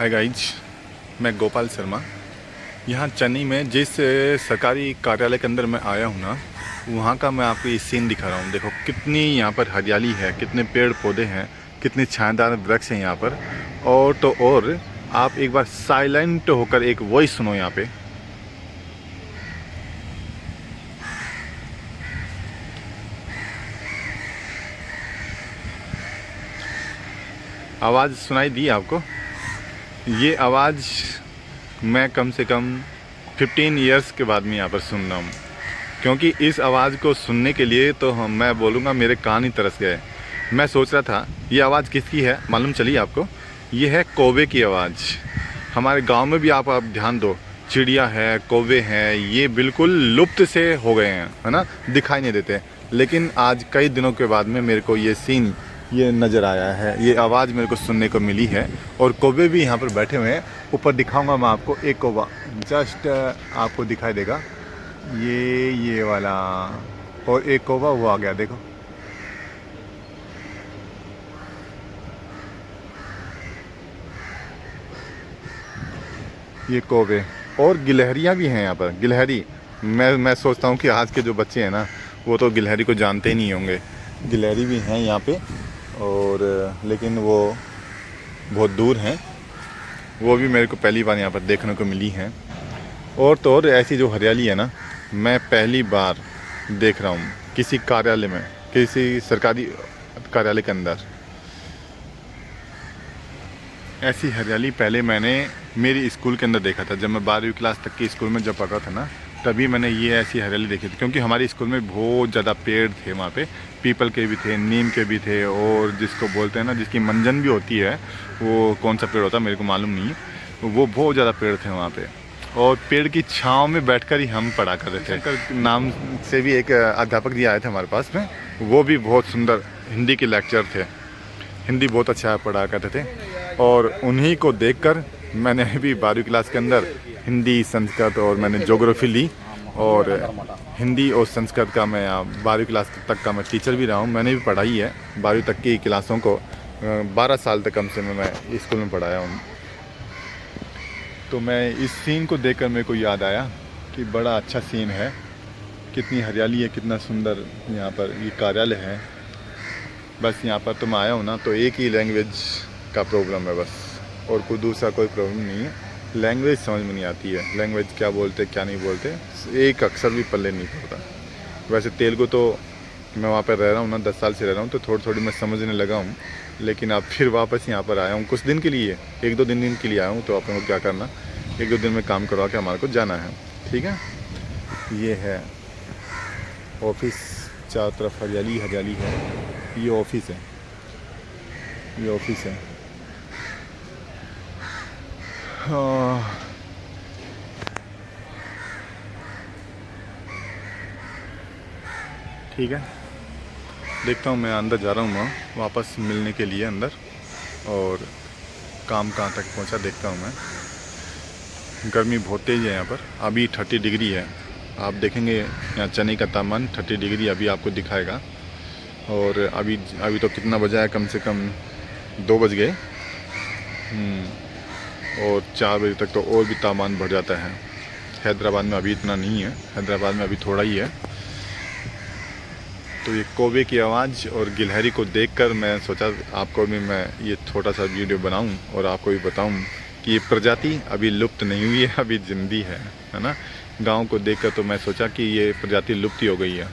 Hi guys, मैं गोपाल शर्मा। यहाँ चेन्नई में जिस सरकारी कार्यालय के अंदर मैं आया हूँ ना, वहाँ का मैं आपको ये सीन दिखा रहा हूँ। देखो कितनी यहाँ पर हरियाली है, कितने पेड़ पौधे हैं, कितने छायादार वृक्ष हैं यहाँ पर। और तो और आप एक बार साइलेंट होकर एक वॉइस सुनो यहाँ पे। आवाज़ सुनाई दी आपको? ये आवाज़ मैं कम से कम 15 इयर्स के बाद में यहाँ पर सुन रहा हूँ, क्योंकि इस आवाज़ को सुनने के लिए तो मैं बोलूँगा मेरे कान ही तरस गए। मैं सोच रहा था ये आवाज़ किसकी है, मालूम चली आपको? ये है कौवे की आवाज़। हमारे गांव में भी आप ध्यान दो, चिड़िया है, कौवे हैं, ये बिल्कुल लुप्त से हो गए हैं, है ना, दिखाई नहीं देते। लेकिन आज कई दिनों के बाद में मेरे को ये सीन ये नज़र आया है, ये आवाज़ मेरे को सुनने को मिली है। और कौवे भी यहाँ पर बैठे हुए हैं। ऊपर दिखाऊंगा मैं आपको एक कौवा, जस्ट आपको दिखाई देगा, ये वाला। और एक कौवा वो आ गया, देखो। ये कौवे और गिलहरियाँ भी हैं यहाँ पर। गिलहरी, मैं सोचता हूँ कि आज के जो बच्चे हैं ना, वो तो गिलहरी को जानते ही नहीं होंगे। गिलहरी भी हैं यहाँ पे, और लेकिन वो बहुत दूर हैं। वो भी मेरे को पहली बार यहाँ पर देखने को मिली हैं। और तो और ऐसी जो हरियाली है ना, मैं पहली बार देख रहा हूँ किसी कार्यालय में, किसी सरकारी कार्यालय के अंदर। ऐसी हरियाली पहले मैंने मेरी स्कूल के अंदर देखा था। जब मैं 12वीं क्लास तक की स्कूल में जब पढ़ रहा था ना, तभी मैंने ये ऐसी हरियाली देखी थी। क्योंकि हमारे स्कूल में बहुत ज़्यादा पेड़ थे वहाँ पे, पीपल के भी थे, नीम के भी थे, और जिसको बोलते हैं ना, जिसकी मंजन भी होती है, वो कौन सा पेड़ होता है मेरे को मालूम नहीं है। वो बहुत ज़्यादा पेड़ थे वहाँ पे, और पेड़ की छाँव में बैठकर ही हम पढ़ा करते थे। नाम से भी एक अध्यापक जी आए थे हमारे पास में, वो भी बहुत सुंदर हिंदी के लेक्चर थे, हिंदी बहुत अच्छा पढ़ा करते थे। और उन्हीं को देखकर मैंने भी 12वीं क्लास के अंदर हिंदी, संस्कृत और मैंने ज्योग्राफी ली। और हिंदी और संस्कृत का मैं 12वीं क्लास तक का मैं टीचर भी रहा हूँ। मैंने भी पढ़ाई है 12वीं तक की क्लासों को, 12 साल तक कम से मैं स्कूल में पढ़ाया हूँ। तो मैं इस सीन को देखकर मेरे को याद आया कि बड़ा अच्छा सीन है, कितनी हरियाली है, कितना सुंदर यहाँ पर ये कार्यालय है। बस यहाँ पर तो मैं आया हूँ ना, तो एक ही लैंग्वेज का प्रॉब्लम है बस, और कोई दूसरा कोई प्रॉब्लम नहीं है। लैंग्वेज समझ में नहीं आती है, लैंग्वेज क्या बोलते क्या नहीं बोलते, एक अक्षर भी पल्ले नहीं पड़ता। वैसे तेलुगु तो मैं वहाँ पर रह रहा हूँ ना, 10 साल से रह रहा हूँ, तो थोड़ी थोड़ी मैं समझने लगा हूँ। लेकिन अब फिर वापस यहाँ पर आया हूँ कुछ दिन के लिए, 1-2 दिन के लिए आया हूँ। तो आप लोगों को क्या करना, 1-2 दिन में काम करवा के हमारे को जाना है, ठीक है। ये है ऑफिस, चारों तरफ हरियाली हरियाली है। ये ऑफिस है, ये ऑफिस है। ठीक है, देखता हूँ मैं अंदर जा रहा हूँ मैं वापस मिलने के लिए अंदर, और काम कहाँ तक पहुँचा देखता हूँ मैं। गर्मी बहुत तेज़ है यहाँ पर, अभी 30 डिग्री है। आप देखेंगे यहाँ चेन्नई का तापमान 30 डिग्री अभी आपको दिखाएगा। और अभी तो कितना बजा है, कम से कम 2 बज गए। और 4 बजे तक तो और भी तापमान बढ़ जाता है। हैदराबाद में अभी इतना नहीं है, हैदराबाद में अभी थोड़ा ही है। तो ये कौवे की आवाज़ और गिलहरी को देखकर मैं सोचा आपको भी मैं ये छोटा सा वीडियो बनाऊं और आपको भी बताऊं कि ये प्रजाति अभी लुप्त नहीं हुई है, अभी जिंदी है ना। गांव को देखकर तो मैं सोचा कि ये प्रजाति लुप्त ही हो गई है।